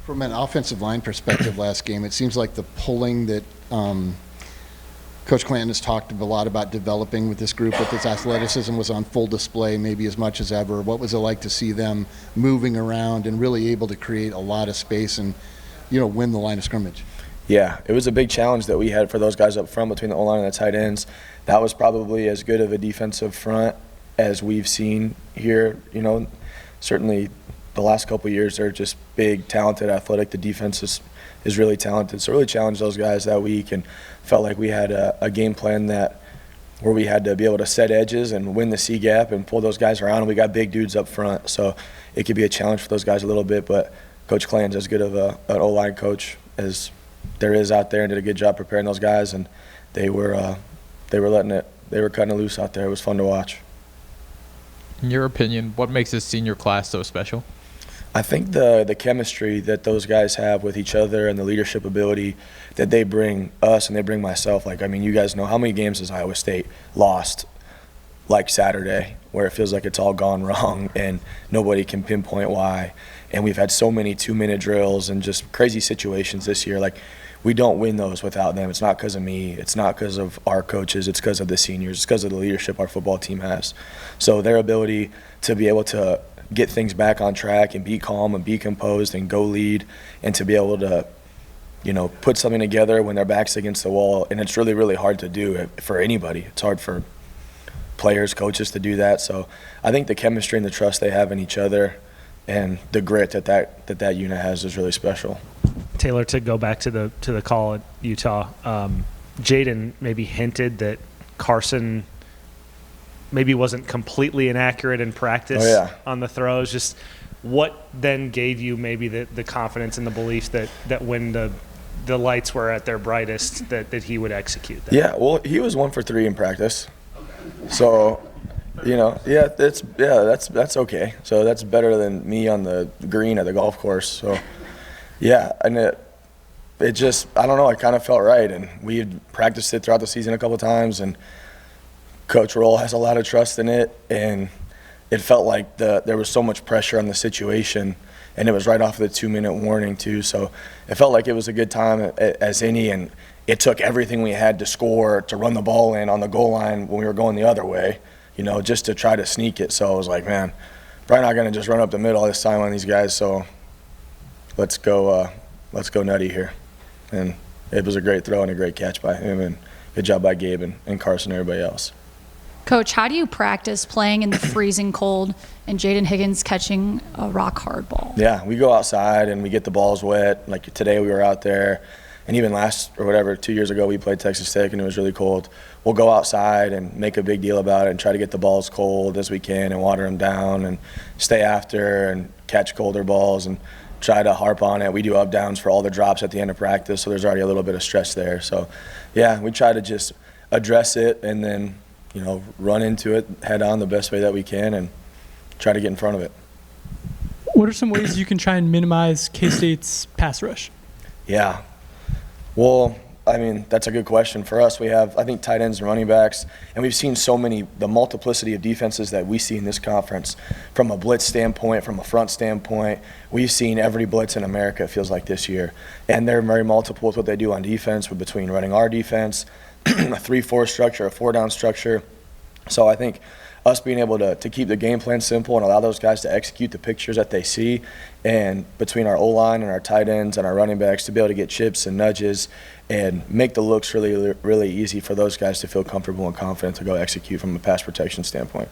From an offensive line perspective last game, it seems like the pulling that Coach Clanton has talked a lot about developing with this group, with its athleticism, was on full display maybe as much as ever. What was it like to see them moving around and really able to create a lot of space and, win the line of scrimmage? Yeah, it was a big challenge that we had for those guys up front between the O-line and the tight ends. That was probably as good of a defensive front as we've seen here. Certainly the last couple of years, they're just big, talented, athletic. The defense is really talented. So really challenged those guys that week and felt like we had a game plan where we had to be able to set edges and win the C gap and pull those guys around. And we got big dudes up front, so it could be a challenge for those guys a little bit. But Coach Clanton's as good of an O-line coach as there is out there and did a good job preparing those guys. And they were cutting it loose out there. It was fun to watch. In your opinion, what makes this senior class so special? I think the chemistry that those guys have with each other and the leadership ability that they bring us and they bring myself. You guys know how many games has Iowa State lost like Saturday where it feels like it's all gone wrong and nobody can pinpoint why. And we've had so many 2-minute drills and just crazy situations this year. We don't win those without them. It's not because of me. It's not because of our coaches. It's because of the seniors. It's because of the leadership our football team has. So their ability to be able to get things back on track and be calm and be composed and go lead and to be able to, put something together when their back's against the wall. And it's really, really hard to do for anybody. It's hard for players, coaches to do that. So I think the chemistry and the trust they have in each other and the grit that unit has is really special. Taylor, to go back to the call at Utah, Jaden maybe hinted that Carson maybe wasn't completely inaccurate in practice on the throws. Just what then gave you maybe the confidence and the belief that when the lights were at their brightest that he would execute that? Yeah, well, he was 1 for 3 in practice. So, that's okay. So that's better than me on the green at the golf course. So, yeah, and it just, I don't know, it kind of felt right. And we had practiced it throughout the season a couple times, and Coach Roll has a lot of trust in it, and it felt like there was so much pressure on the situation, and it was right off of the 2-minute warning too. So it felt like it was a good time as any, and it took everything we had to score, to run the ball in on the goal line when we were going the other way, just to try to sneak it. So I was like, man, probably not going to just run up the middle all this time on these guys. So let's go nutty here. And it was a great throw and a great catch by him, and good job by Gabe and Carson and everybody else. Coach, how do you practice playing in the freezing cold and Jaden Higgins catching a rock-hard ball? Yeah, we go outside and we get the balls wet. Like today we were out there, and even 2 years ago we played Texas Tech and it was really cold. We'll go outside and make a big deal about it and try to get the balls cold as we can and water them down and stay after and catch colder balls and try to harp on it. We do up-downs for all the drops at the end of practice, so there's already a little bit of stress there. So, yeah, we try to just address it and then run into it head on the best way that we can and try to get in front of it. What are some ways you can try and minimize K-State's pass rush? Yeah. Well, that's a good question. For us, we have, I think, tight ends and running backs, and we've seen the multiplicity of defenses that we see in this conference. From a blitz standpoint, from a front standpoint, we've seen every blitz in America, it feels like, this year. And they're very multiple with what they do on defense, between running our defense, a 3-4 structure, a 4-down structure. So I think us being able to keep the game plan simple and allow those guys to execute the pictures that they see, and between our O-line and our tight ends and our running backs to be able to get chips and nudges and make the looks really, really easy for those guys to feel comfortable and confident to go execute from a pass protection standpoint.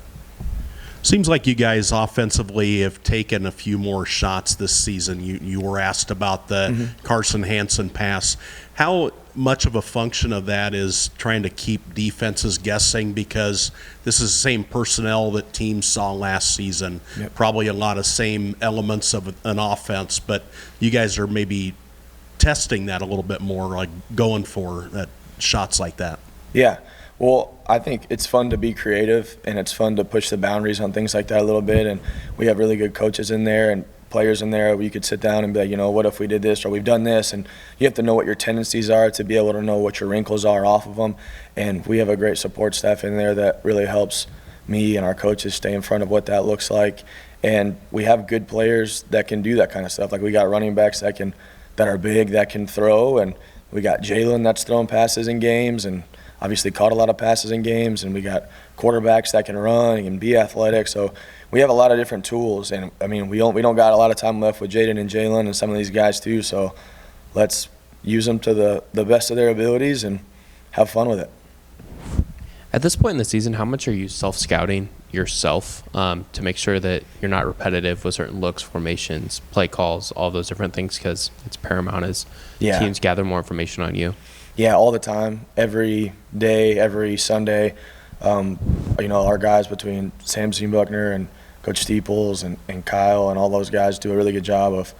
Seems like you guys offensively have taken a few more shots this season. You were asked about the Carson Hansen pass. How much of a function of that is trying to keep defenses guessing, because this is the same personnel that teams saw last season, probably a lot of same elements of an offense, but you guys are maybe testing that a little bit more, like going for shots like that? Yeah. Well, I think it's fun to be creative, and it's fun to push the boundaries on things like that a little bit, and we have really good coaches in there and players in there where you could sit down and be like, what if we did this or we've done this, and you have to know what your tendencies are to be able to know what your wrinkles are off of them, and we have a great support staff in there that really helps me and our coaches stay in front of what that looks like And we have good players that can do that kind of stuff. Like we got running backs that are big, that can throw, and we got Jalen that's throwing passes in games and obviously caught a lot of passes in games, and we got quarterbacks that can run and be athletic. So we have a lot of different tools, and I mean we don't got a lot of time left with Jaden and Jalen and some of these guys too. So let's use them to the best of their abilities and have fun with it. At this point in the season, how much are you self-scouting yourself to make sure that you're not repetitive with certain looks, formations, play calls, all those different things? Because it's paramount as teams gather more information on you. Yeah, all the time, every day, every Sunday. Our guys between Sam Buckner and Coach Steeples and Kyle and all those guys do a really good job of,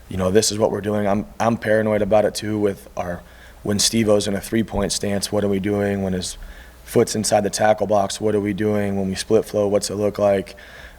this is what we're doing. I'm paranoid about it too when Steve-O's in a three-point stance, what are we doing? When his foot's inside the tackle box, what are we doing? When we split flow, what's it look like?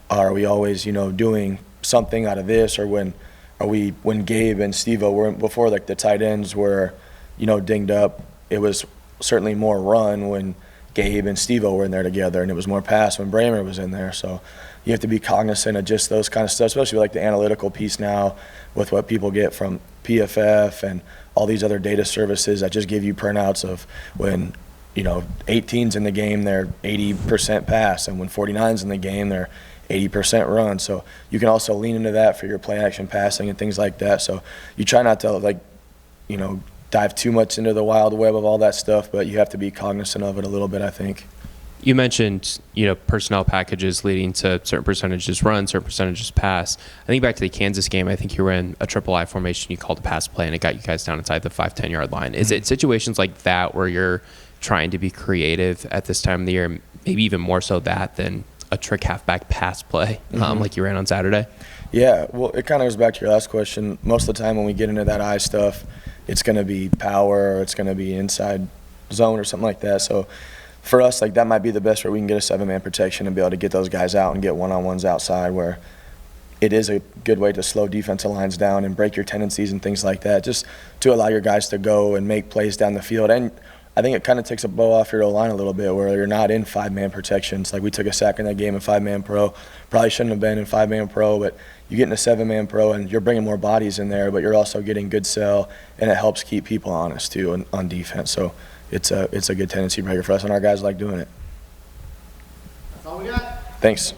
Are we always, doing something out of this? Or when Gabe and Steve-O were before, like the tight ends were, dinged up, it was certainly more run when Gabe and Steve-O were in there together, and it was more pass when Bramer was in there. So you have to be cognizant of just those kind of stuff, especially like the analytical piece now with what people get from PFF and all these other data services that just give you printouts of when 18's in the game, they're 80% pass, and when 49's in the game, they're 80% run. So you can also lean into that for your play action passing and things like that. So you try not to dive too much into the wild web of all that stuff, but you have to be cognizant of it a little bit, I think. You mentioned, personnel packages leading to certain percentages run, certain percentages pass. I think back to the Kansas game, I think you were in a triple I formation, you called a pass play, and it got you guys down inside the 5-10 yard line. Is it situations like that where you're trying to be creative at this time of the year, maybe even more so that than a trick halfback pass play like you ran on Saturday? Yeah, well, it kind of goes back to your last question. Most of the time when we get into that eye stuff, it's going to be power, or it's going to be inside zone or something like that. So for us, that might be the best where we can get a 7-man protection and be able to get those guys out and get one-on-ones outside, where it is a good way to slow defensive lines down and break your tendencies and things like that, just to allow your guys to go and make plays down the field. And I think it kind of takes a bow off your O-line a little bit, where you're not in 5-man protections. Like we took a sack in that game in 5-man pro. Probably shouldn't have been in 5-man pro, but you get in a 7-man pro and you're bringing more bodies in there, but you're also getting good sell, and it helps keep people honest too on defense. So it's a good tendency breaker for us, and our guys like doing it. That's all we got. Thanks.